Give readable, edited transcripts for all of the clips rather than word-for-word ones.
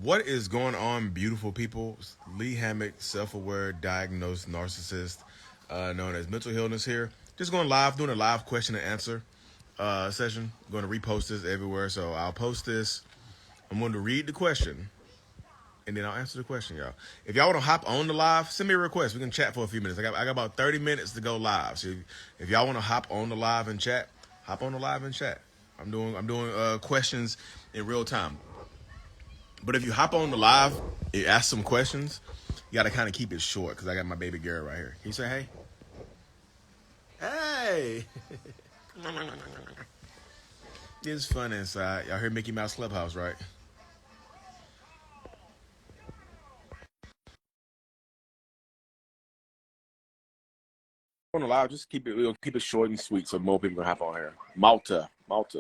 What is going on, beautiful people? Lee Hammock, self-aware, diagnosed narcissist, known as mental illness here. Just going live, doing a live question and answer session. Going to repost this everywhere, so I'll post this. I'm going to read the question, and then I'll answer the question, y'all. If y'all want to hop on the live, send me a request. We can chat for a few minutes. I got about 30 minutes to go live. So if y'all want to hop on the live and chat, hop on the live and chat. I'm doing questions in real time. But if you hop on the live, you ask some questions, you got to kind of keep it short because I got my baby girl right here. Can you say hey? Hey! It's fun inside. Y'all hear Mickey Mouse Clubhouse, right? On the live, just we'll keep it short and sweet so more people can hop on here. Malta. What's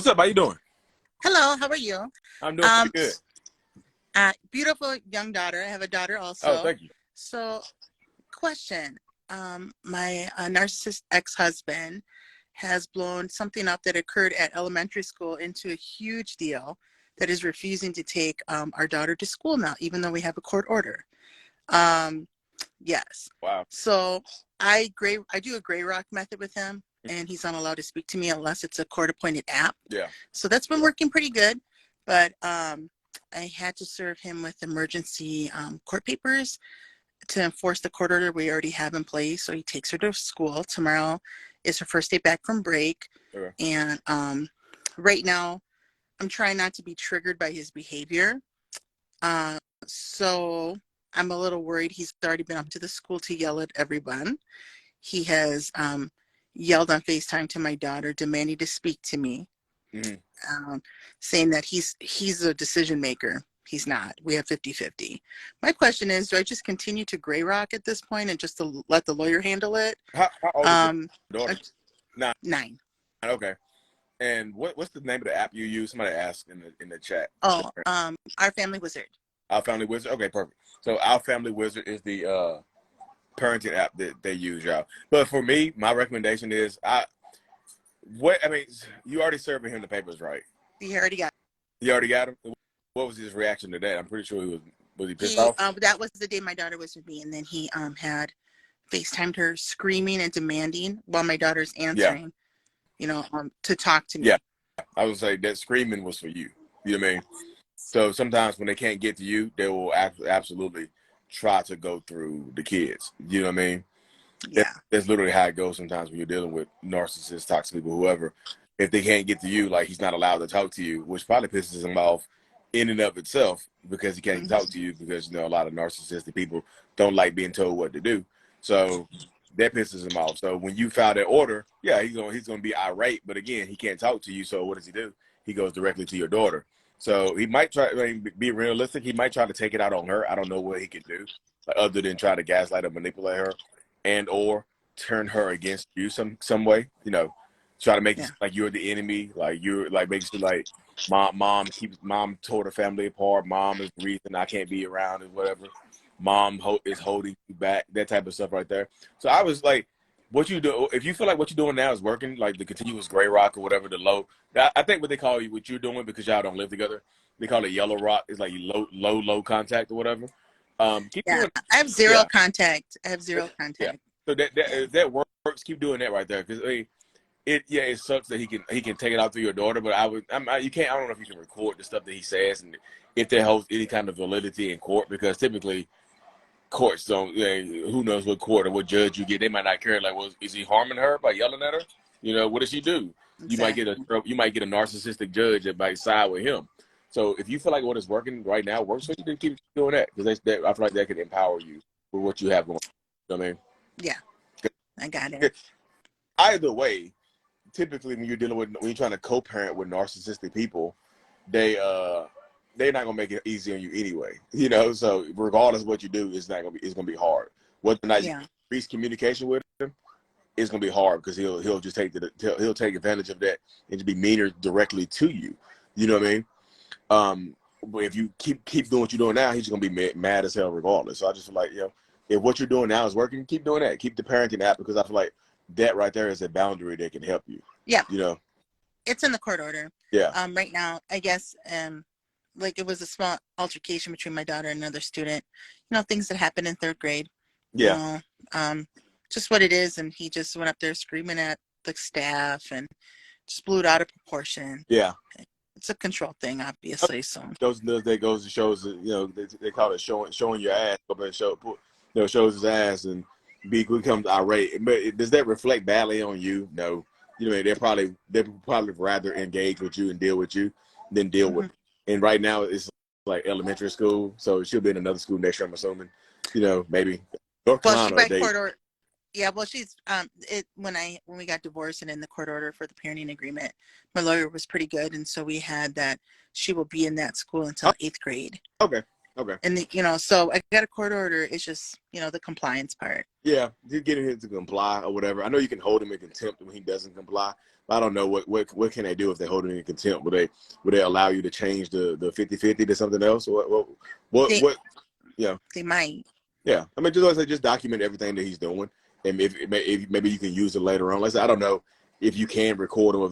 up? How you doing? Hello, how are you? I'm doing Um, pretty good. Beautiful young daughter. I have a daughter Oh, also. thank you. So, question. My narcissist ex-husband has blown something up that occurred at elementary school into a huge deal that is refusing to take our daughter to school now, even though we have a court order. Yes. Wow. So I do a gray rock method with him, and he's not allowed to speak to me unless it's a court-appointed app. Yeah. So that's been working pretty good, but I had to serve him with emergency court papers to enforce the court order we already have in place. So he takes her to school. Tomorrow is her first day back from break. Okay. And right now, I'm trying not to be triggered by his behavior. So I'm a little worried. He's already been up to the school to yell at everyone. He has yelled on FaceTime to my daughter, demanding to speak to me. Saying that he's a decision maker. He's not. We have 50-50. My question is, do I just continue to gray rock at this point and just to let the lawyer handle it? How old is your daughter? 9. Okay. And what's the name of the app you use? Somebody asked in the chat. Oh, Our Family Wizard. Our Family Wizard. Okay, perfect. So Our Family Wizard is the parenting app that they use, y'all. But for me, my recommendation is you already serving him the papers, right? He already got. You already got him. What was his reaction to that? I'm pretty sure was he pissed off? That was the day my daughter was with me, and then he had FaceTimed her screaming and demanding while my daughter's answering. Yeah. To talk to me. Yeah, I would say that screaming was for you. You know what I mean? So sometimes when they can't get to you, they will absolutely try to go through the kids. You know what I mean? Yeah. That's literally how it goes sometimes when you're dealing with narcissists, toxic people, whoever. If they can't get to you, like he's not allowed to talk to you, which probably pisses him off in and of itself because he can't talk to you because, a lot of narcissistic people don't like being told what to do. So that pisses him off. So when you file that order, yeah, he's gonna be irate, but again, he can't talk to you. So what does he do? He goes directly to your daughter. So he might try. Be realistic. He might try to take it out on her. I don't know what he can do, other than try to gaslight or manipulate her, and or turn her against you some way. Try to make it like you're the enemy. Like you're like basically like mom tore the family apart. Mom is the reason I can't be around and whatever. Mom is holding you back. That type of stuff right there. So I was like, what you do, if you feel like what you're doing now is working, like the continuous gray rock or whatever, the low, I think what they call you, what you're doing because y'all don't live together, they call it yellow rock. It's like low contact or whatever. Keep doing. I have zero contact. Yeah. So that works. Keep doing that right there because it sucks that he can take it out through your daughter, but you can't. I don't know if you can record the stuff that he says and if that holds any kind of validity in court because typically courts don't. Who knows what court or what judge you get? They might not care. Like, well, is he harming her by yelling at her? What does she do? Exactly. You might get a narcissistic judge that might side with him. So if you feel like what is working right now works for you, then keep doing that because I feel like that can empower you with what you have going. You know what I mean? Yeah, I got it. Either way, typically when you're trying to co-parent with narcissistic people, they're not gonna make it easy on you anyway. So regardless of what you do, it's gonna be hard. Whether or not you increase communication with him, it's gonna be hard because he'll just he'll take advantage of that and just be meaner directly to you. You know what I mean? But if you keep doing what you're doing now, he's just gonna be mad as hell regardless. So I just feel like if what you're doing now is working, keep doing that. Keep the parenting app because I feel like that right there is a boundary that can help you. Yeah. You know? It's in the court order. Yeah. Right now, I guess, like it was a small altercation between my daughter and another student. You know, things that happen in third grade. Yeah. You know, just what it is. And he just went up there screaming at the staff and just blew it out of proportion. Yeah. It's a control thing, obviously. So that goes to shows, you know, they call it showing your ass. Go up and shows his ass and becomes irate. But does that reflect badly on you? No. You know, they probably rather engage with you and deal with you than deal with. And right now it's like elementary school, so she'll be in another school next year, I'm assuming. You know, maybe North Well, Carolina. she by court order. Yeah, well, she's when we got divorced and in the court order for the parenting agreement, my lawyer was pretty good, and so we had that she will be in that school until 8th grade. Okay. And you know, so I got a court order. It's just, you know, the compliance part. Yeah, you getting him to comply or whatever. I know you can hold him in contempt when he doesn't comply. But I don't know what can they do if they hold him in contempt? Would they allow you to change the 50-50 to something else? Or what? Yeah, they might. Yeah, I mean, just document everything that he's doing, and if maybe you can use it later on. Like I said, I don't know if you can record him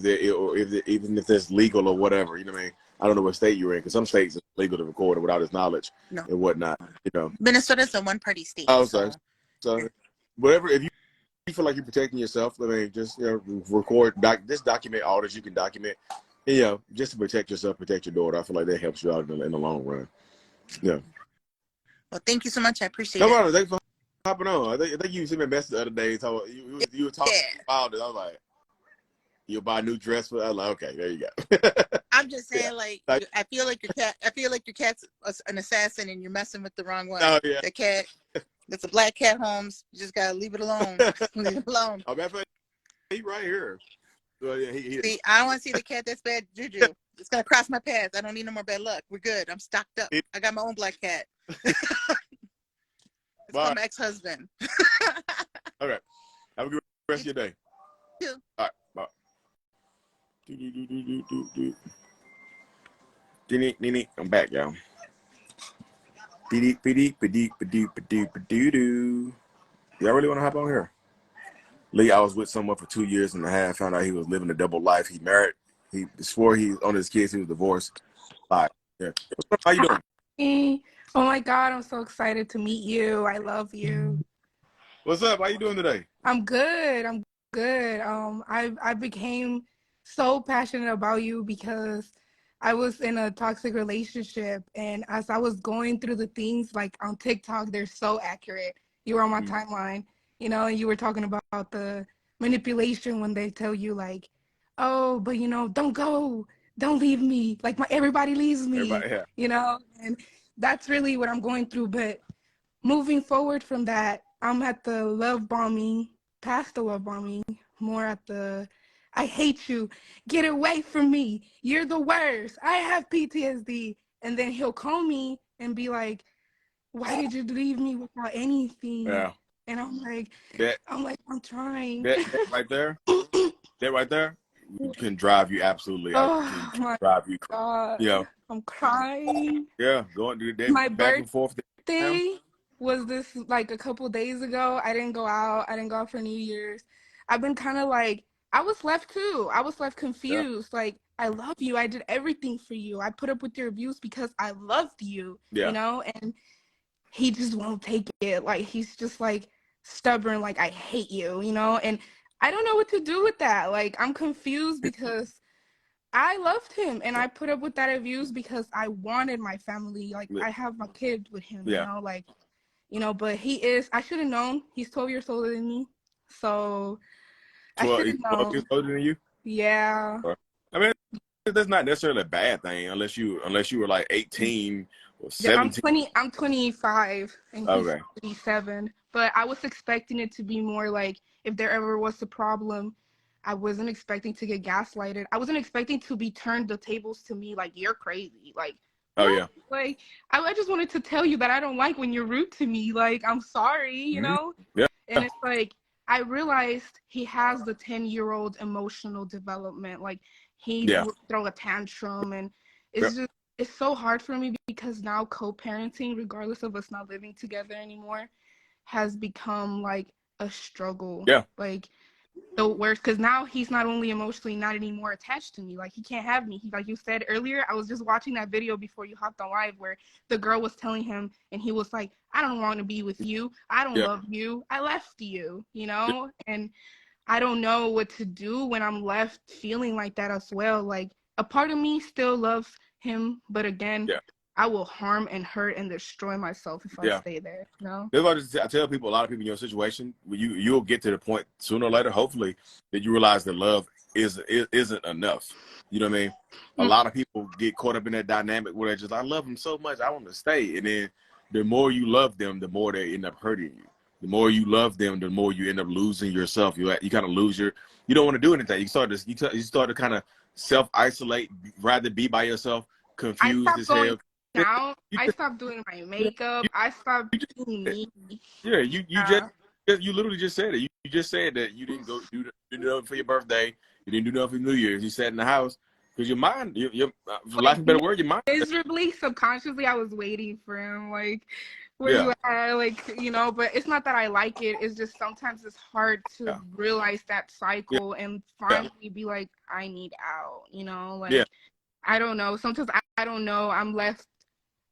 even if it's legal or whatever. You know what I mean? I don't know what state you're in, because some states it's legal to record him without his knowledge and whatnot. You know, Minnesota's a one-party state. Oh, so whatever. If you feel like you're protecting yourself, I mean, just record, just document all that you can document. You know, just to protect yourself, protect your daughter. I feel like that helps you out in the long run. Yeah. Well, thank you so much. I appreciate it. No problem. Thanks for hopping on. I think you sent me a message the other day. You were talking about it. I was like, you'll buy a new dress for. I was like, okay, there you go. I'm just saying, like, I feel like your cat's an assassin, and you're messing with the wrong one. Oh yeah. The cat. It's a black cat, Holmes. You just gotta leave it alone. Leave it alone. Oh, matter of fact, he's right here. So, yeah, See, I don't want to see the cat that's bad juju. It's gonna cross my path. I don't need no more bad luck. We're good. I'm stocked up. I got my own black cat. It's called my ex-husband. Okay. Have a good rest of your day. You too. All right. Bye. I'm back, y'all. Y'all really want to hop on here? Lee, I was with someone for 2 years and a half. Found out he was living a double life. He married. He swore he on his kids. He was divorced. Bye. Yeah. How you doing? Hey. Oh my God, I'm so excited to meet you. I love you. What's up? How you doing today? I'm good. I became so passionate about you because I was in a toxic relationship, and as I was going through the things like on TikTok, they're so accurate. You were on my timeline, you know, and you were talking about the manipulation when they tell you like, oh, but you know, don't go, don't leave me. Like everybody leaves me, Yeah. you know, and that's really what I'm going through. But moving forward from that, I'm at the love bombing, past the love bombing, more at the I hate you, get away from me, you're the worst, I have PTSD. And then he'll call me and be like, why did you leave me without anything? Yeah. And I'm like, I'm trying. That right there, that right there can drive you absolutely out. Oh my drive you, God, you know. I'm crying. Yeah, going to that My back and forth. birthday was this like a couple days ago. I didn't go out. I didn't go out for New Year's. I've been kind of like, I was left too. I was left confused. Yeah. Like, I love you. I did everything for you. I put up with your abuse because I loved you, you know? And he just won't take it. Like, he's just like stubborn. Like, I hate you, you know? And I don't know what to do with that. Like, I'm confused because I loved him and I put up with that abuse because I wanted my family. Like, I have my kid with him, you know, like, you know, but I should have known. He's 12 years older than me. So 12, I should have known. 12 years older than you? Yeah. I mean, that's not necessarily a bad thing unless you were like 18 or 17. Yeah, I'm 25 and he's 37. But I was expecting it to be more like if there ever was a problem, I wasn't expecting to get gaslighted. I wasn't expecting to be turned the tables to me like you're crazy. Like, oh yeah. Like I just wanted to tell you that I don't like when you're rude to me. Like, I'm sorry, you know? Yeah. And it's like I realized he has the 10-year-old emotional development. Like he would throw a tantrum, and it's just it's so hard for me because now co-parenting, regardless of us not living together anymore, has become like a struggle. Yeah. Like the worst, because now he's not only emotionally not anymore attached to me, like he can't have me. He, like you said earlier, I was just watching that video before you hopped on live where the girl was telling him and he was like, I don't want to be with you, I don't Yeah. love you, I left you, you know. And I don't know what to do when I'm left feeling like that as well. Like a part of me still loves him, but again, Yeah. I will harm and hurt and destroy myself if I Yeah. stay there, you know. That's why I tell people, a lot of people in your situation, you'll get to the point sooner or later, hopefully, that you realize that love isn't enough. You know what I mean? A lot of people get caught up in that dynamic where they're just, I love him so much, I want to stay. And then the more you love them, the more they end up hurting you. The more you love them, the more you end up losing yourself. You kind of lose you don't want to do anything. You start to kind of self-isolate, rather be by yourself, I confused stopped as going hell. out. You I just, stopped doing my makeup. I stopped you just, being me. yeah, you literally just said it. You just said that you didn't go do nothing for your birthday. You didn't do nothing for New Year's. You sat in the house because your mind, for lack Like of a better word, your mind. miserably, subconsciously, I was waiting for him. Like, where Yeah, you at? Like, you know. But it's not that I like it. It's just sometimes it's hard to yeah, realize that yeah, cycle and yeah, finally be like, I need out. You know, yeah, like I don't know. Sometimes I don't know. I'm left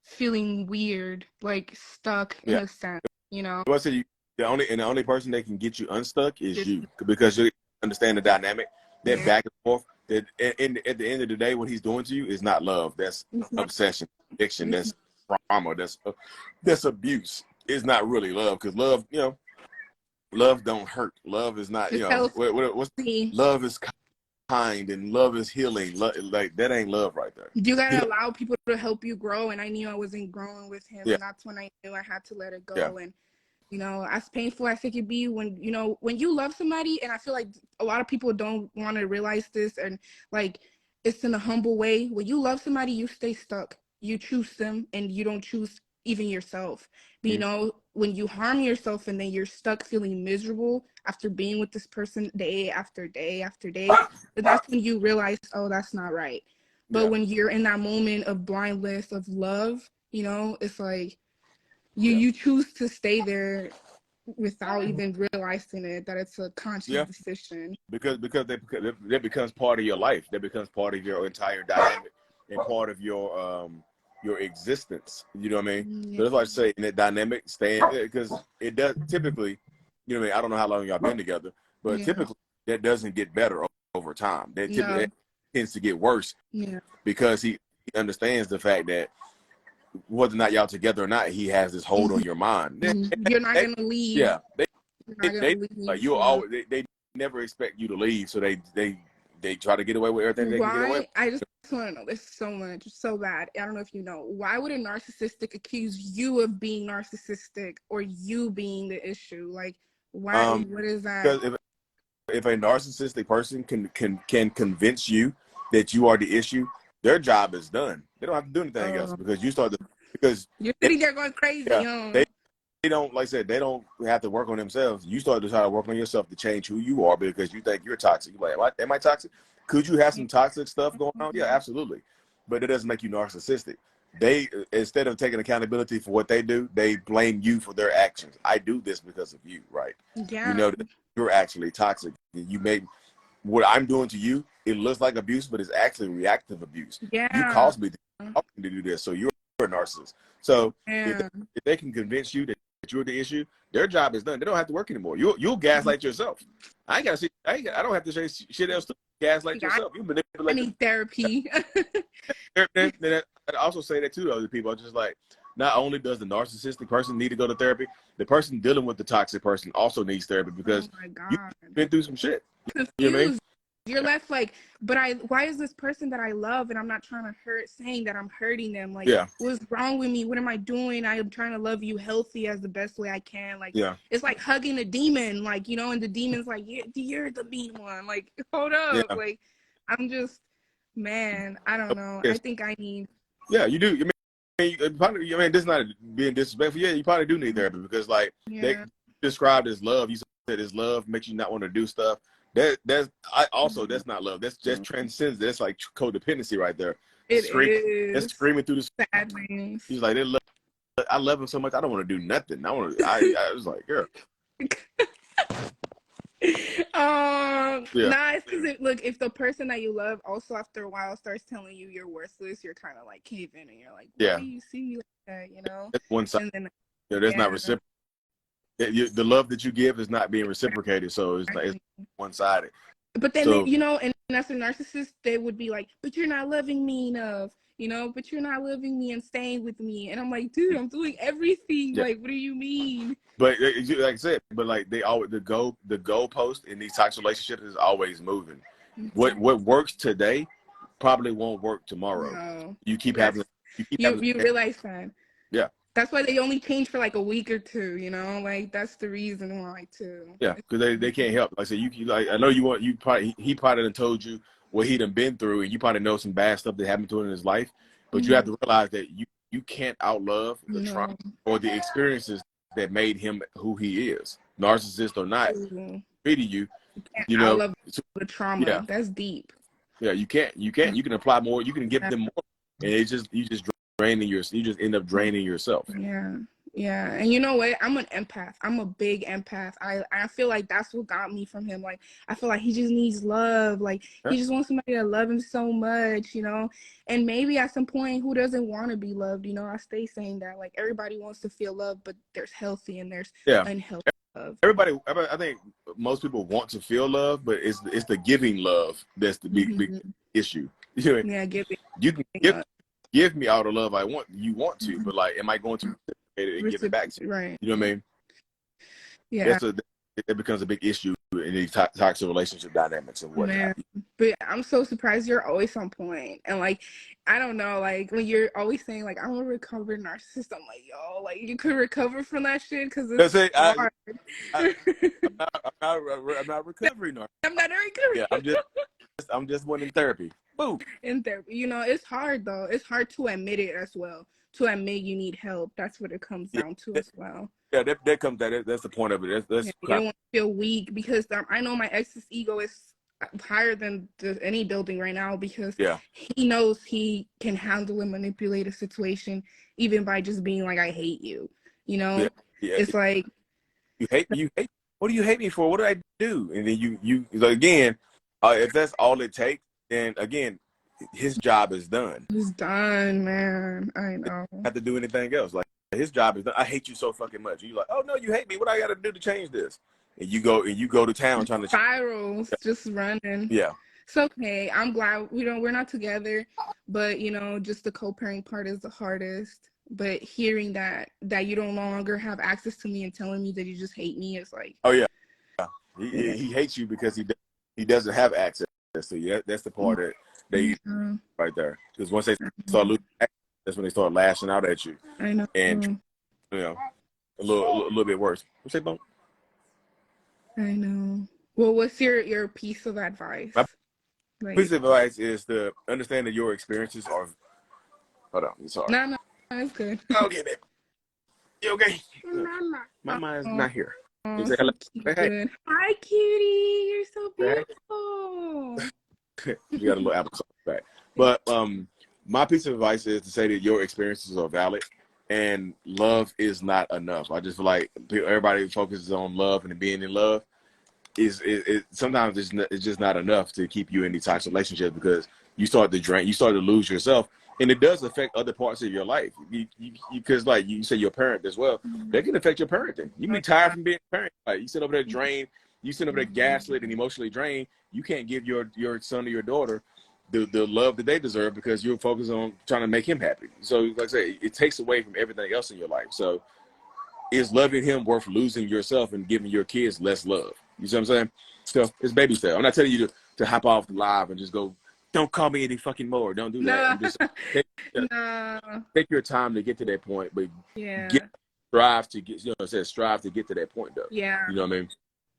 feeling weird, like stuck in yeah. a sense. You know. I said the only person that can get you unstuck is Just you, because you understand the dynamic, that yeah. back and forth. That at the end of the day, what he's doing to you is not love. That's It's not, obsession, addiction. it's That's trauma. That's abuse. It's not really love, because love, love don't hurt. Love is not, just healthy. what's love is kind, and love is healing. Like that ain't love right there. You He gotta don't, allow people to help you grow, and I knew I wasn't growing with him, yeah, and that's when I knew I had to let it yeah, go. And you know, as painful as it could be, when when you love somebody, and I feel like a lot of people don't want to realize this, and like it's in a humble way. When you love somebody, you stay stuck. You choose them, and you don't choose even yourself. But you mhm, know, when you harm yourself and then you're stuck feeling miserable after being with this person day after day after day, then that's when you realize, oh, that's not right. But yeah, when you're in that moment of blindness of love, you know, it's like yeah, you choose to stay there without even realizing it, that it's a conscious yeah. decision. That becomes part of your life. That becomes part of your entire dynamic and part of your existence. You know what I mean? Yeah. So that's why I say in that dynamic, staying, because it does typically. You know what I mean? I don't know how long y'all been together, but Yeah. typically that doesn't get better over time. That typically No. it tends to get worse, Yeah. because he understands the fact that whether or not y'all together or not, he has this hold on your mind. You're not gonna leave. Yeah, You're not they gonna like leave. you Yeah. always they never expect you to leave, so they try to get away with everything they can get away with. Why? I just want to know this so much, so bad. I don't know if you know. Why would a narcissistic accuse you of being narcissistic or you being the issue? Like, why? Um, What is that? because if a narcissistic person can convince you that you are the issue, their job is done. They don't have to do anything else, Oh, because you start to because you're they, sitting there going crazy, yeah, huh? they don't, like I said, they don't have to work on themselves. You start to try to work on yourself to change who you are, because you think you're toxic. You're like, am I toxic? Could you have some toxic stuff going on? Yeah, absolutely. But it doesn't make you narcissistic. They, instead of taking accountability for what they do, they blame you for their actions. I do this because of you, right? You Yeah. know that you're actually toxic. You made what I'm doing to you, it looks like abuse, but it's actually reactive abuse. You Yeah. caused me to do this, so you're a narcissist. So if Yeah. if they can convince you that you're the issue, their job is done. They don't have to work anymore. You'll gaslight yourself. I ain't gotta see. I don't have to say shit else to gaslight I, yourself. You I manipulate need therapy. then I also say that too to other people. I'm just like, not only does the narcissistic person need to go to therapy, the person dealing with the toxic person also needs therapy, Oh because my you've God. been through some shit. You know what I mean? Confused. You're left like, but why is this person that I love and I'm not trying to hurt, saying that I'm hurting them? Like, Yeah, what's wrong with me? What am I doing? I am trying to love you healthy as the best way I can. Like, yeah, it's like hugging a demon, like, you know, and the demon's like, you're the mean one. Like, hold up. yeah. Like, I'm just, man, I don't know. I Yes. think I need, Yeah, you do. I mean, this is not being disrespectful. Yeah, you probably do need therapy, because like they yeah. described as love. You said it's love makes you not want to do stuff. That's not love. That's just transcends. That's like codependency right there. It Scream. That's is screaming through the. sadness. He's like, I love him so much. I don't want to do nothing. I was like, girl. Yeah, Nah, it's because look, if the person that you love also after a while starts telling you you're worthless, you're kind of like caving and you're like, why yeah. do you see me like that, you know? That's one side. And then, You know, there's not yeah, reciprocal. The love that you give is not being reciprocated, so it's exactly. one sided. But then they, So, you know, and as a narcissist, they would be like, but you're not loving me enough, you know, but you're not loving me and staying with me. And I'm like, dude, I'm doing everything. yeah. Like, what do you mean? But like I said, but like they always the goalpost in these types of relationships is always moving. Mm-hmm. What works today probably won't work tomorrow. No, You keep that's having you keep you. having You realize that. yeah. That's why they only change for like a week or two. You know, like that's the reason why too. Yeah, because they can't help. Like I said, you like I know you want you probably he probably done told you what he done been through, and you probably know some bad stuff that happened to him in his life. But you have Mm-hmm. to realize that you can't outlove the trauma No, or the experiences that made him who he is, narcissist or not, true. treating you. You I know, love so, the yeah, trauma. That's deep. yeah. You can apply more. You can give them more, and you just draining you just end up draining yourself. Yeah. Yeah. And you know what? I'm an empath. I'm a big empath. I feel like that's what got me from him. Like I feel like he just needs love. Like Yeah. he just wants somebody to love him so much, you know? And maybe at some point who doesn't want to be loved, you know? I stay saying that. Like everybody wants to feel love, but there's healthy and there's Yeah. unhealthy love. I think most people want to feel love, but it's the giving love that's the big Mm-hmm. issue. You know, Yeah, give you can it up. give me all the love I want. You want to, Mm-hmm. but like, am I going to reciprocate it and give it back to you? Right. You know what I mean? Yeah. It becomes a big issue in these toxic relationship dynamics and whatnot. Man, but I'm so surprised you're always on point. And like, I don't know, like when you're always saying like I'm a recovered narcissist, I'm like, yo, like you could recover from that shit because That's it's it. hard. I, I'm not recovering. I'm not a Yeah, recovery I'm just one in therapy. Boom. in therapy. You know, it's hard though. It's hard to admit it as well. To admit you need help. That's what it comes Yeah, down to as well. yeah. That comes that's the point of it. Yeah, That's you kind don't want to feel weak because I know my ex's ego is higher than any building right now because yeah. he knows he can handle and manipulate a situation even by just being like, I hate you. You Yeah, know, yeah. it's like, You hate. What do you hate me for? What did I do? And then you so again, if that's all it takes, then again, his job is done. it's done, man. I He know. doesn't have to do anything else. Like his job is done. I hate you so fucking much. You like, oh no, you hate me. What I got to do to change this? And you go to town trying to. Spirals just running. Yeah. It's okay. I'm glad we're not together, but you know, just the co-parenting part is the hardest. But hearing that you don't no longer have access to me and telling me that you just hate me is like, Oh yeah. yeah. He hates you because he doesn't have access to you. That's the part that they Mhm. right there. Because once they start losing access, that's when they start lashing out at you, I know. and you know a little bit worse. What's that, Bone? I know. Well, what's your piece of advice? My piece Like, of advice is to understand that your experiences are. Hold on, sorry. no, it's good. Okay, baby. You okay? Mama. Mama is Oh, not here. You oh, say so hello. Say hey. cute. Hi, cutie. You're so Say beautiful. hey. You got a little applesauce back. But my piece of advice is to say that your experiences are valid and love is not enough. I just feel like everybody focuses on love and being in love. Sometimes it's just not enough to keep you in these types of relationships because you start to lose yourself, and it does affect other parts of your life. Because like you say, your parent as well, that can affect your parenting. You can be tired from being a parent. Like you sit over there drained, you sit over there gaslit and emotionally drained. You can't give your son or your daughter the love that they deserve because you're focused on trying to make him happy. So like I say, it takes away from everything else in your life. So is loving him worth losing yourself and giving your kids less love? You see what I'm saying? So it's baby step. I'm not telling you to hop off the live and just go, don't call me any fucking more. Don't do that. No, I'm just take, no. take your time to get to that point, but Yeah, strive to get, strive to get to that point though. yeah, You know what I mean?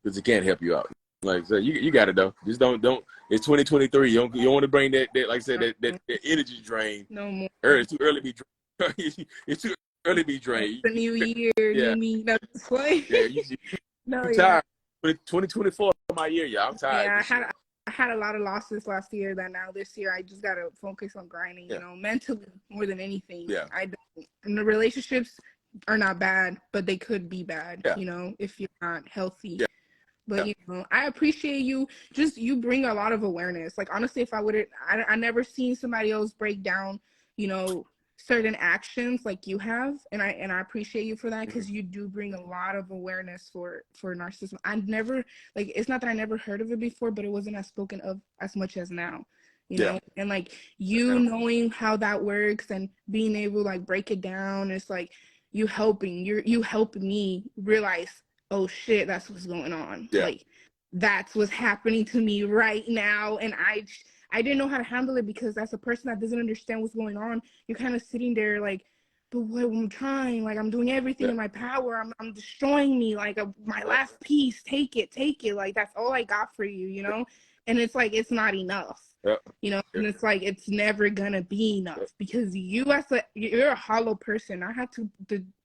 Because it can't help you out. Like so you got it though. Just don't. It's 2023. You don't want to bring that like I said that energy drain. no more. It's too early to be drained. It's too early to be drained. It's a new year, Yeah. new me. No, just like, Yeah, no, I'm yeah. tired. 2024 my year, yeah. I'm tired. Yeah, I had a lot of losses last year that now this year I just gotta focus on grinding, Yeah. you know, mentally more than anything. Yeah. And the relationships are not bad, but they could be bad, Yeah. you know, if you're not healthy. Yeah. But you know, I appreciate you. Just you bring a lot of awareness. Like honestly, if I wouldn't, I never seen somebody else break down, you know, certain actions like you have, and I appreciate you for that because you do bring a lot of awareness for narcissism. I never like it's not that I never heard of it before, but it wasn't as spoken of as much as now. You know, and like you knowing how that works and being able to like break it down, it's like you helping me realize, oh shit, that's what's going on. Like that's what's happening to me right now. And I didn't know how to handle it because as a person that doesn't understand what's going on, you're kind of sitting there like, but what I'm trying, like I'm doing everything in my power. I'm destroying me, like my last piece, take it. Like that's all I got for you, you know? And it's like it's not enough. You know, and it's like it's never gonna be enough because you're a hollow person. I had to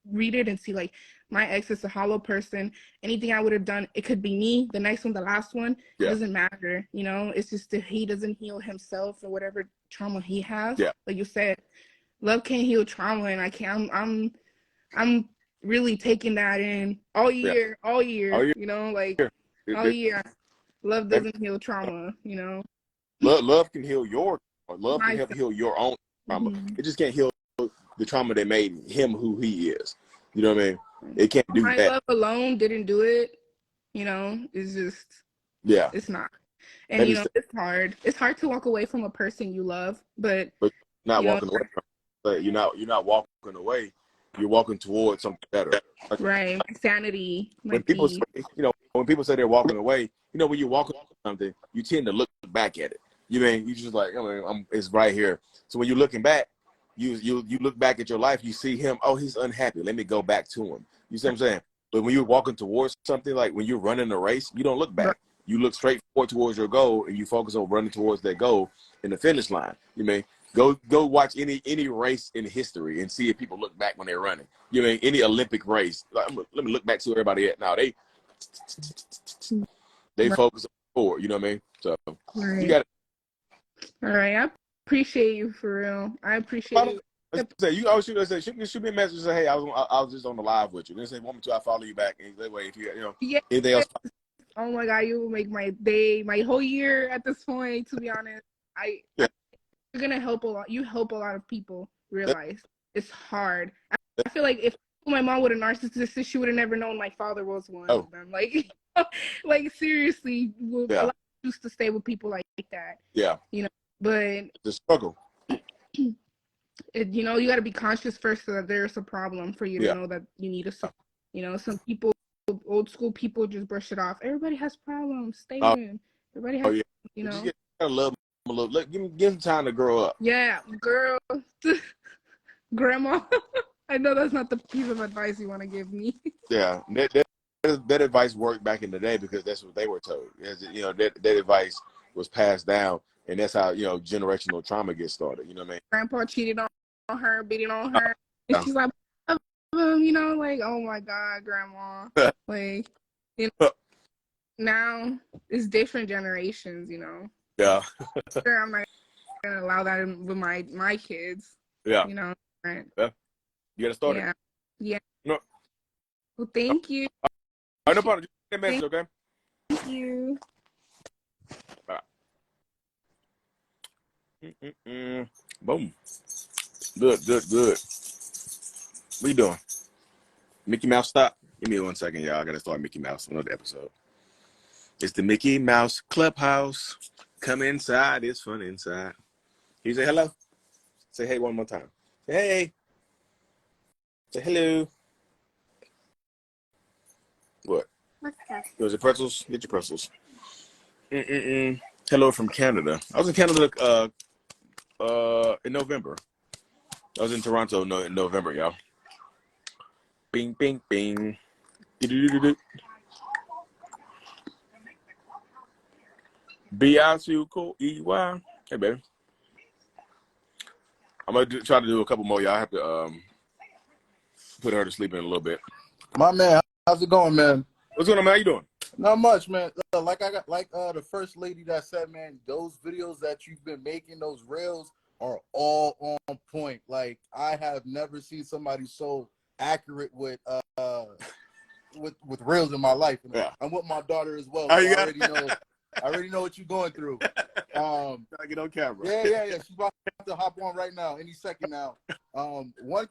read it and see like my ex is a hollow person. Anything I would have done, it could be me, the next one, the last one. It doesn't matter, you know. It's just that he doesn't heal himself or whatever trauma he has. Like you said, love can't heal trauma, and I can't. I'm really taking that in all year, you know, like all year. Love doesn't heal trauma, you know. Love can heal love can help Myself. heal your own trauma. It just can't heal the trauma that made him who he is. You know what I mean? It can't do My that. love alone didn't do it. You know, it's just it's not. And Maybe you know, it's hard. It's hard to walk away from a person you love, but not walking away from it. But you're not walking away. You're walking towards something better. Like, right, my sanity, my when people peace. say, when people say they're walking away, when you're walking something, you tend to look back at it. You mean you just like, it's right here. So when you're looking back, you look back at your life, you see him. Oh, he's unhappy. Let me go back to him. You see what I'm saying? But when you're walking towards something, like when you're running a race, you don't look back. You look straight forward towards your goal, and you focus on running towards that goal in the finish line. You mean go watch any race in history and see if people look back when they're running. You mean any Olympic race? Like, let me look back to everybody at now. They focus on forward. You know what I mean? So you got. All right, I appreciate you for real. I appreciate you. Say you always shoot me a message and say, hey, I was just on the live with you. Then say, want me to? I follow you back. And that way, if you anything else. Oh my God, you will make my day, my whole year at this point. To be honest, you're gonna help a lot. You help a lot of people realize it's hard. I feel like if my mom was a narcissist, she would have never known my father was one of them. Like, like seriously, a lot of used to stay with people like that. Yeah. You know, but the struggle. You know, you got to be conscious first so that there's a problem for you to know that you need a support. You know, some people, old school people, just brush it off. Everybody has problems. Stay with him. Everybody has, you know. Just gotta love him a little. Look, give him time to grow up. Yeah, girl, grandma. I know that's not the piece of advice you want to give me. Yeah, that advice worked back in the day because that's what they were told. You know, that advice was passed down, and that's how generational trauma gets started. You know what I mean? Grandpa cheated on her, beating on her, and she's like, you know, like, oh my God, grandma, like, you know, now it's different generations, you know. Yeah. Sure, I'm not gonna allow that with my kids. Yeah. You know. Right. Yeah. You gotta start it. Yeah. No. Well, thank you. No problem. Just send a message, okay? Thank you. Boom. Good. What you doing? Mickey Mouse stop? Give me 1 second, y'all. I gotta start Mickey Mouse, another episode. It's the Mickey Mouse Clubhouse. Come inside. It's fun inside. Can you say hello? Say hey one more time. Say hey. Say hello. What? Those are pretzels? Get your pretzels. Hello from Canada. I was in Canada in November. I was in Toronto in November, y'all. Bing, bing, bing. B-I-C-U-E-Y. Hey, baby. I'm going to try to do a couple more, y'all. I have to put her to sleep in a little bit. My man, how's it going, man? What's going on, man? How you doing? Not much, man. Like the first lady that said, man, those videos that you've been making, those reels, are all on point. Like, I have never seen somebody so accurate with with reels in my life. And Yeah. I'm with my daughter as well. Oh, So you I got already know what you're going through. Gotta get on camera. Yeah. She's about to hop on right now, any second now. One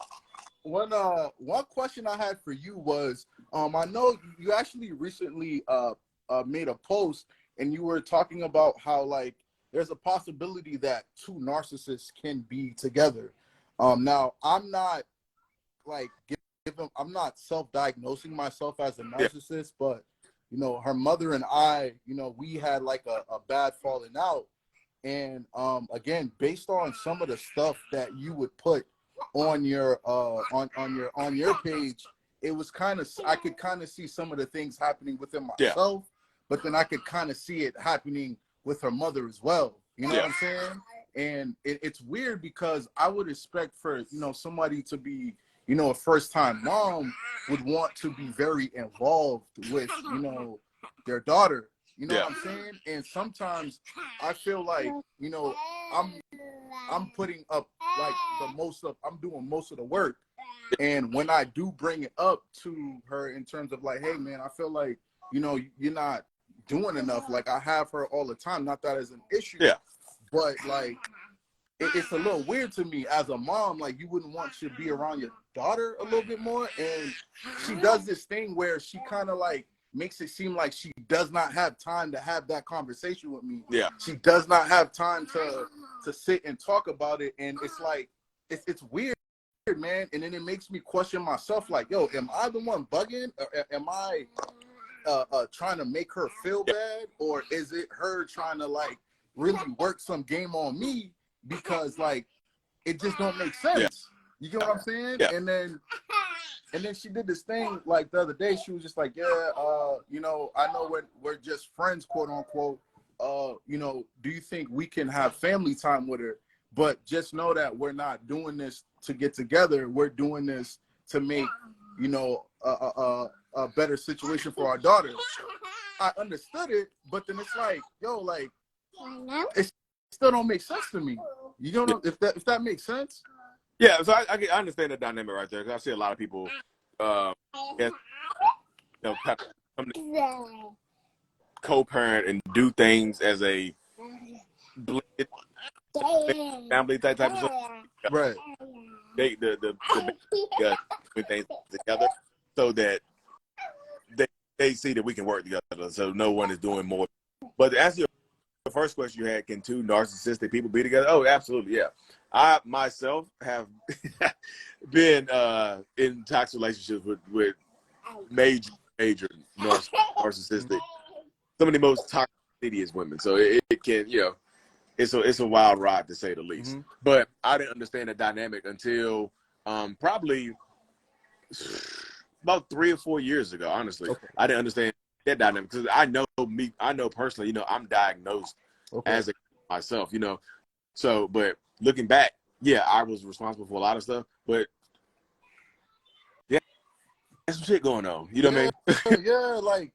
question I had for you was, I know you actually recently made a post and you were talking about how like there's a possibility that two narcissists can be together. Now I'm not like I'm not self-diagnosing myself as a narcissist, but you know, her mother and I, you know, we had like a bad falling out. And again, based on some of the stuff that you would put on your on your page, it was kind of, I could kind of see some of the things happening within myself, but then I could kind of see it happening with her mother as well. You know what I'm saying? And it's weird because I would expect for, you know, somebody to be, you know, a first-time mom would want to be very involved with, you know, their daughter. You know what I'm saying? And sometimes I feel like, you know, I'm putting up like I'm doing most of the work. And when I do bring it up to her in terms of like, hey man, I feel like, you know, you're not doing enough. Like I have her all the time. Not that as an issue. Yeah. But like it's a little weird to me as a mom, like you wouldn't want to be around your daughter a little bit more. And she does this thing where she kind of like makes it seem like she does not have time to have that conversation with me. Yeah. She does not have time to sit and talk about it. And it's like, it's weird, man. And then it makes me question myself like, yo, am I the one bugging? Or am I trying to make her feel bad? Or is it her trying to like really work some game on me? Because like it just don't make sense. Yeah. You get what I'm saying? Yeah. And then she did this thing like the other day. She was just like, yeah, you know, I know we're just friends, quote unquote. You know, do you think we can have family time with her? But just know that we're not doing this to get together. We're doing this to make, you know, a better situation for our daughter. I understood it, but then it's like, yo, like, it still don't make sense to me. You don't know if that makes sense. Yeah, so I understand the dynamic right there, because I see a lot of people, you know, come to co-parent and do things as a blended family type of stuff. Right. They the things together so that they see that we can work together, so no one is doing more. But to answer the first question you had, can two narcissistic people be together? Oh, absolutely, yeah. I myself have been in toxic relationships with major narcissistic, some of the most toxic, hideous women. So it can, you know, it's a wild ride to say the least. Mm-hmm. But I didn't understand the dynamic until probably about 3 or 4 years ago. Honestly, I didn't understand that dynamic because I know personally, you know, I'm diagnosed as a myself, you know. So, but looking back, yeah, I was responsible for a lot of stuff, but yeah, there's some shit going on. You know what I mean? Yeah, like,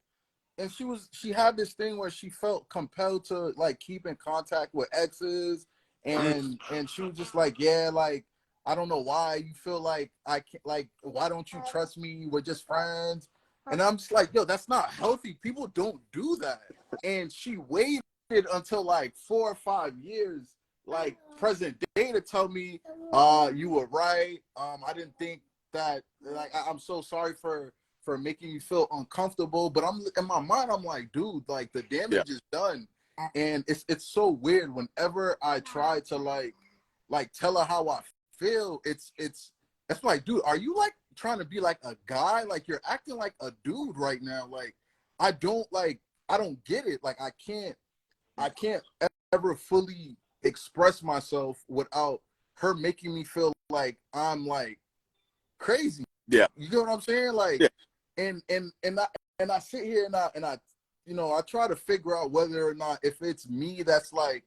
and she had this thing where she felt compelled to like keep in contact with exes, and she was just like, yeah, like, I don't know why you feel like I can't, like, why don't you trust me? We're just friends. And I'm just like, yo, that's not healthy. People don't do that. And she waited until like 4 or 5 years, like present day, to tell me, you were right. I didn't think that, like, I'm so sorry for making you feel uncomfortable. But I'm in my mind, I'm like, dude, like the damage is done. And it's so weird whenever I try to like tell her how I feel, it's like, dude, are you like trying to be like a guy? Like you're acting like a dude right now. Like I don't get it. Like I can't ever fully express myself without her making me feel like I'm like crazy. Yeah. You know what I'm saying? Like, and I sit here and I you know, I try to figure out whether or not if it's me that's like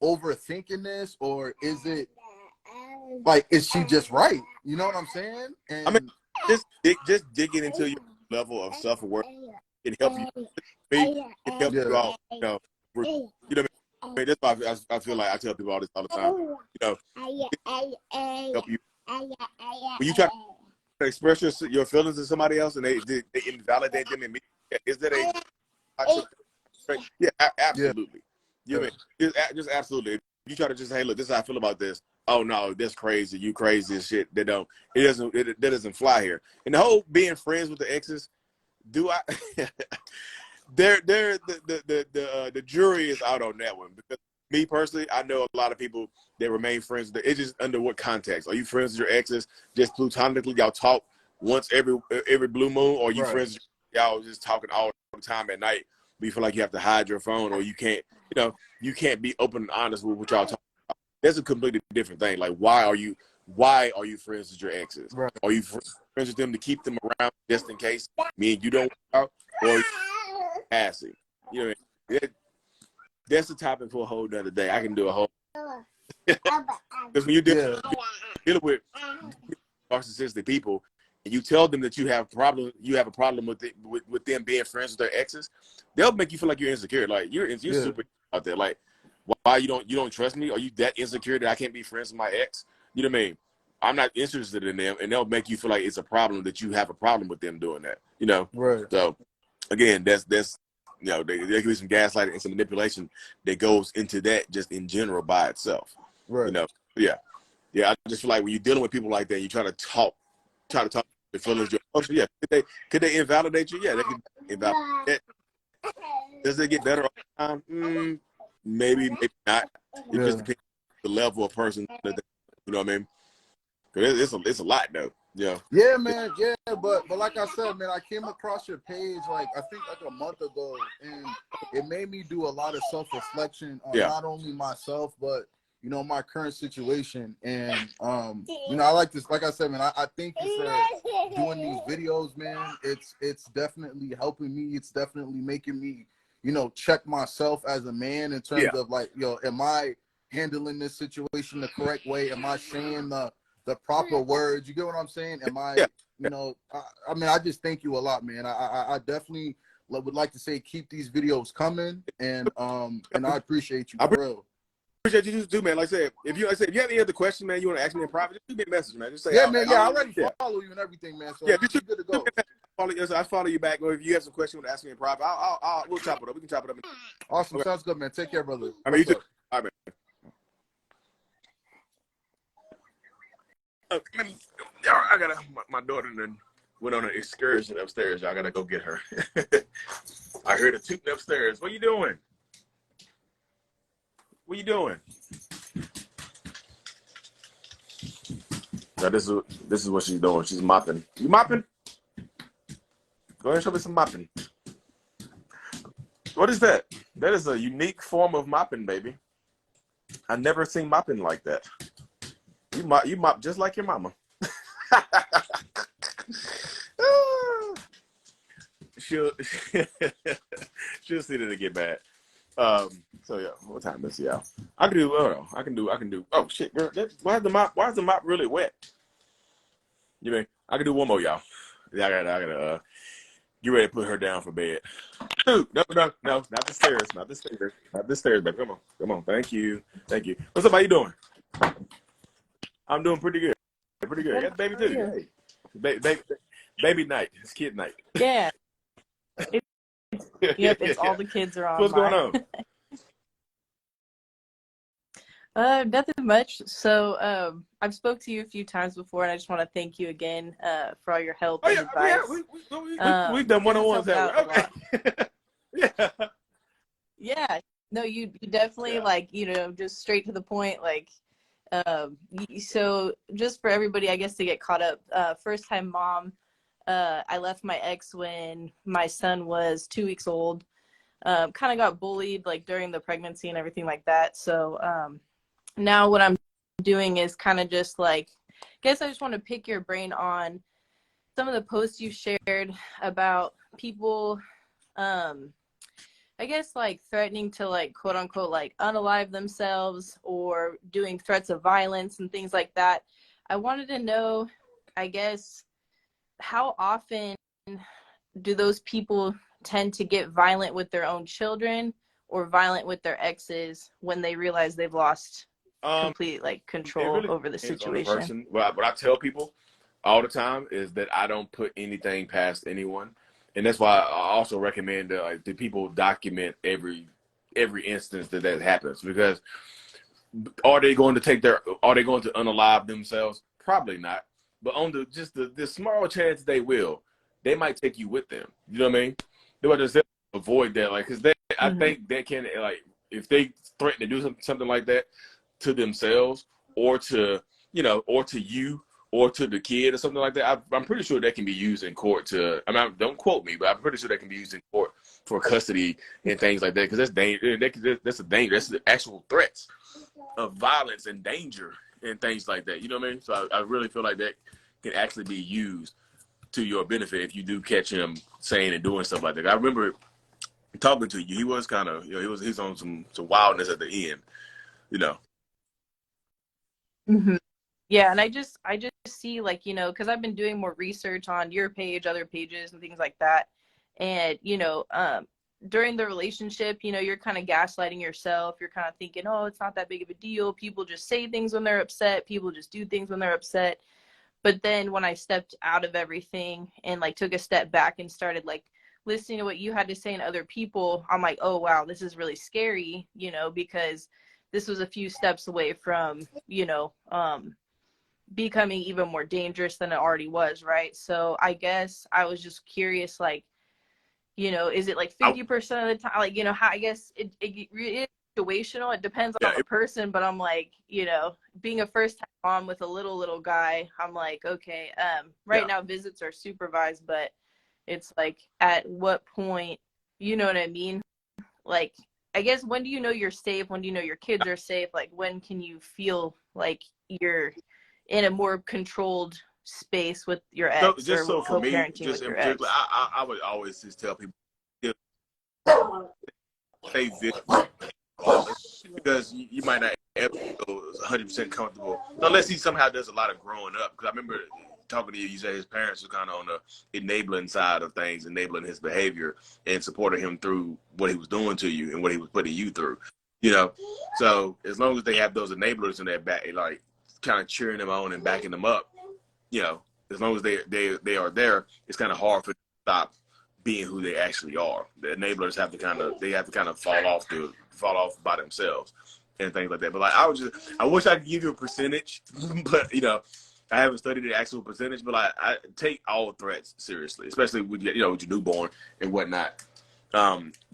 overthinking this, or is it like, is she just right? You know what I'm saying? And I mean, just digging into your level of self-awareness can help you. It helps you all, you know, you know what I mean? That's why I feel like I tell people all this all the time. You know, help you when you try express your feelings to somebody else and they invalidate them immediately? Is that a yeah, absolutely. You mean just absolutely. If you try to just, hey, look, this is how I feel about this. Oh no, that's crazy. You crazy as shit. That doesn't fly here. And the whole being friends with the exes, do I? The jury is out on that one, because me personally, I know a lot of people that remain friends. It's just under what context? Are you friends with your exes just platonically? Y'all talk once every blue moon, or are you friends? Y'all just talking all the time at night? But you feel like you have to hide your phone, or you can't be open and honest with what y'all talk about. That's a completely different thing. Like, why are you friends with your exes? Right. Are you friends with them to keep them around just in case me and you don't work out, or passing? You know, that's the topic for a whole other day. I can do a whole because when you're dealing with narcissistic people, and you tell them that you have a problem with them being friends with their exes, they'll make you feel like you're insecure. Like you're super out there. Like, why you don't trust me? Are you that insecure that I can't be friends with my ex? You know what I mean? I'm not interested in them, and they'll make you feel like it's a problem that you have a problem with them doing that. You know? Right. So again, that's there can be some gaslighting and some manipulation that goes into that just in general by itself. Right. You know? Yeah. I just feel like when you're dealing with people like that, you try to talk their feelings, your emotions. Yeah. Could they invalidate you? Yeah, they can invalidate. Does it get better all the time? Maybe not. It just depends on the level of person. You know what I mean? It's a lot though. Yeah. Yeah, man. Yeah, but like I said, man, I came across your page I think a month ago, and it made me do a lot of self-reflection on not only myself but my current situation. And I like this. Like I said, man, I thank you for doing these videos, man. It's definitely helping me. It's definitely making me check myself as a man in terms of like, am I handling this situation the correct way? Am I saying the proper words? You get what I'm saying? Am I, I mean, I just thank you a lot, man. I definitely would like to say keep these videos coming, and I appreciate you for real. Appreciate you too, man. Like I said, if you have any other questions, man, you want to ask me in private, just shoot me a message, man. Just say, man. I already follow you and everything, man. So you're good to go. I follow you back. Or if you have some questions you want to ask me in private, we'll chop it up. We can chop it up. Awesome. Okay. Sounds good, man. Take care, brother. I mean, you too. All right, man. I gotta. My daughter then went on an excursion upstairs. I gotta go get her. I heard her tooting upstairs. What you doing? What you doing? Now this is what she's doing. She's mopping. You mopping? Go ahead and show me some mopping. What is that? That is a unique form of mopping, baby. I never seen mopping like that. You mop just like your mama. she'll see that it get bad. So yeah, what time is it, y'all? I can do. Oh shit, girl, why is the mop really wet? You mean I can do one more, y'all? Yeah, I gotta get ready to put her down for bed. No, not the stairs, baby. Come on. Thank you. What's up? How you doing? I'm doing pretty good. I got the baby too. Hey. Baby night. It's kid night. Yeah. It's all the kids are on. What's going on? Nothing much. So I've spoke to you a few times before, and I just want to thank you again for all your help and advice. We've done one-on-ones. Okay. Yeah. No, you definitely just straight to the point. Like, so just for everybody, I guess, to get caught up. First time mom. I left my ex when my son was 2 weeks old. Kind of got bullied like during the pregnancy and everything like that. So now what I'm doing is kind of just like, I guess I just want to pick your brain on some of the posts you shared about people, I guess like threatening to like quote unquote like unalive themselves or doing threats of violence and things like that. I wanted to know, I guess, how often do those people tend to get violent with their own children or violent with their exes when they realize they've lost complete like control over the situation? What I tell people, all the time is that I don't put anything past anyone, and that's why I also recommend that like the people document every instance that happens, because are they going to unalive themselves? Probably not. But on the small chance they will, they might take you with them. You know what I mean? They might just avoid that, like, because I think they can, like, if they threaten to do something like that to themselves, or to or to you, or to the kid, or something like that. I'm pretty sure that can be used in court to. I mean, don't quote me, but I'm pretty sure that can be used in court for custody and things like that, because that's danger. That's a danger. That's the actual threats of violence and danger and things like that. You know what I mean? So I really feel like that can actually be used to your benefit if you do catch him saying and doing stuff like that. I remember talking to you. He was kind of, he was on some wildness at the end. Yeah, and I just see, like, because I've been doing more research on your page, other pages, and things like that, and during the relationship, you're kind of gaslighting yourself. You're kind of thinking, oh, it's not that big of a deal. People just say things when they're upset. People just do things when they're upset. But then when I stepped out of everything and like took a step back and started like listening to what you had to say and other people, I'm like, oh, wow, this is really scary, because this was a few steps away from, becoming even more dangerous than it already was. Right. So I guess I was just curious, like, is it like 50% of the time? Like, how, I guess it is situational. It depends on the person, but I'm like, being a first time mom with a little guy, I'm like, okay, right now visits are supervised, but it's like, at what point, you know what I mean? Like, I guess, when do you know you're safe? When do you know your kids are safe? Like, when can you feel like you're in a more controlled space with your ex, or For me, co-parenting just with in your ex? particular, I would always just tell people, stay vigilant, because you might not ever feel 100% comfortable unless he somehow does a lot of growing up. Because I remember talking to you, you said his parents were kind of on the enabling side of things, enabling his behavior and supporting him through what he was doing to you and what he was putting you through. So as long as they have those enablers in their back, like kind of cheering them on and backing them up, as long as they are there, it's kind of hard for them to stop being who they actually are. The enablers have to kind of fall off by themselves and things like that. But like, I wish I could give you a percentage, but I haven't studied the actual percentage. But I take all threats seriously, especially with with your newborn and whatnot.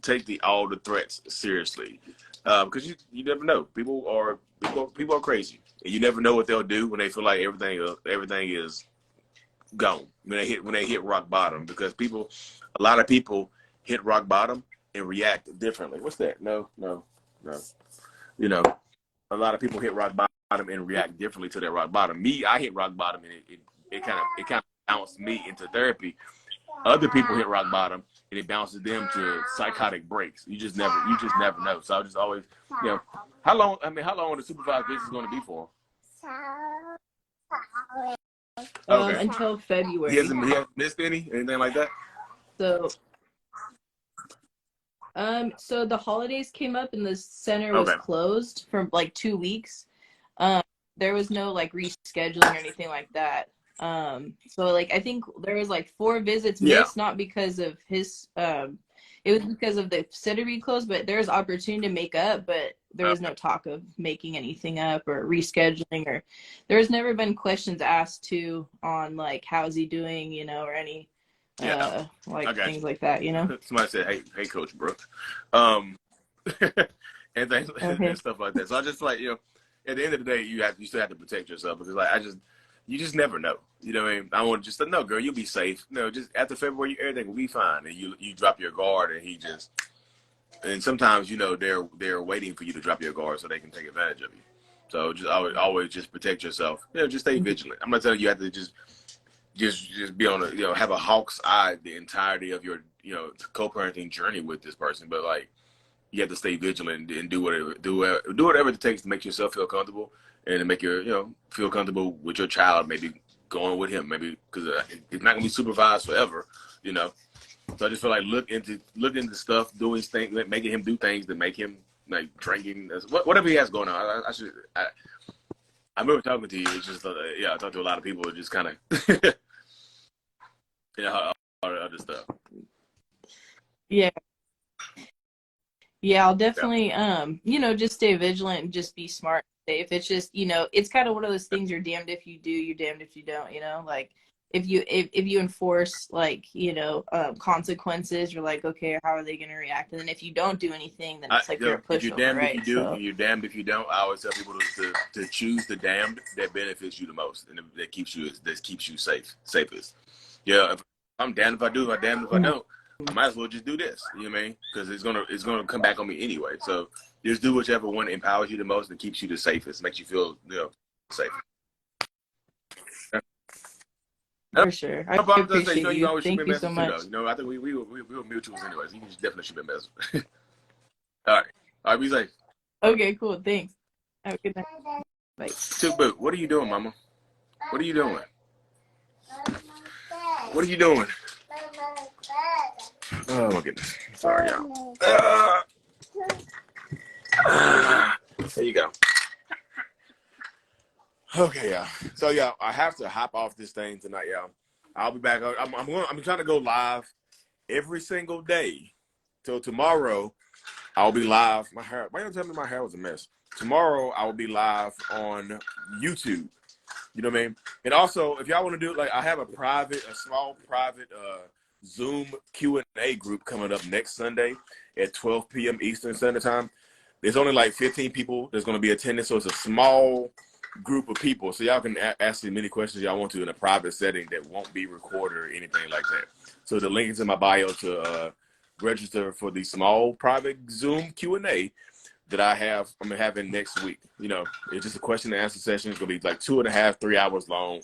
Take all the threats seriously, because you never know. People are crazy, and you never know what they'll do when they feel like everything is gone, when they hit rock bottom. Because a lot of people hit rock bottom and react differently. What's that? No. A lot of people hit rock bottom and react differently to their rock bottom. Me, I hit rock bottom and it kind of bounced me into therapy. Other people hit rock bottom and it bounces them to psychotic breaks. You just never know. So I just always, how long are the supervised visits going to be for? Okay. Until February. He hasn't missed anything like that? So the holidays came up and the center was closed for like 2 weeks. There was no like rescheduling or anything like that. So like, I think there was like 4 visits missed, not because of his, it was because of the center being closed, but there's opportunity to make up, but there was no talk of making anything up or rescheduling, or there's never been questions asked on like, how's he doing, or any like things like that, Somebody said, hey Coach Brooks, and things and stuff like that. So I just like, at the end of the day, you still have to protect yourself, because like, you just never know. You know what I mean? I want just to know, girl, you'll be safe. Just after February, everything will be fine. And you drop your guard, and sometimes, they're waiting for you to drop your guard so they can take advantage of you. So just always just protect yourself. Just stay vigilant. I'm not telling you have to just be on have a hawk's eye the entirety of your, co-parenting journey with this person. But like, you have to stay vigilant and do whatever it takes to make yourself feel comfortable, and to make your, feel comfortable with your child, maybe going with him, maybe, because it's not gonna be supervised forever, So I just feel like look into stuff, doing things, making him do things that make him like drinking, whatever he has going on. I remember talking to you. It's just, yeah, I talked to a lot of people. Just kind of, yeah, all the other stuff. Yeah. Yeah, I'll definitely, just stay vigilant and just be smart and safe. It's just, it's kind of one of those things, you're damned if you do, you're damned if you don't, like if you enforce like, consequences, you're like, okay, how are they going to react? And then if you don't do anything, then it's like you're a If you're pushover, damned if you right? do, So and you're damned if you don't. I always tell people to choose the damned that benefits you the most and that keeps you safest. Yeah, if I'm damned if I do, I'm damned if I don't. I might as well just do this. You know what I mean? Because it's gonna come back on me anyway. So just do whichever one empowers you the most and keeps you the safest, makes you feel safe. for sure. I I say, appreciate you you. always shoot me Thank a you so message too, much. though. I think we were mutuals anyways. You can definitely shoot me a message. All right, be safe. Okay, cool. Thanks. Have a good night. Bye. Took boot. What are you doing, Mama? What are you doing? What are you doing? Oh my goodness. Sorry, y'all. There you go. Okay, yeah. So yeah, I have to hop off this thing tonight, y'all. I'll be back. I'm trying to go live every single day till tomorrow. I'll be live. My hair. Why you tell me my hair was a mess? Tomorrow I will be live on YouTube. You know what I mean? And also, if y'all want to do like, I have a small private Zoom Q&A group coming up next Sunday at 12 p.m. Eastern Standard Time. There's only like 15 people that's going to be attending, so it's a small group of people. So y'all can ask as many questions y'all want to in a private setting that won't be recorded or anything like that. So the link is in my bio to register for the small private Zoom Q&A that I'm having next week. It's just a question and answer session. It's gonna be like 2.5, 3 hours long.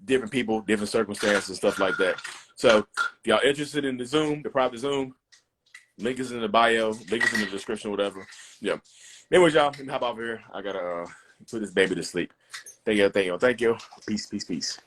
Different people, different circumstances, stuff like that. So if y'all interested in the private Zoom, link is in the bio, link is in the description, whatever. Yeah. Anyways, y'all, let me hop over here. I gotta put this baby to sleep. Thank you. Peace.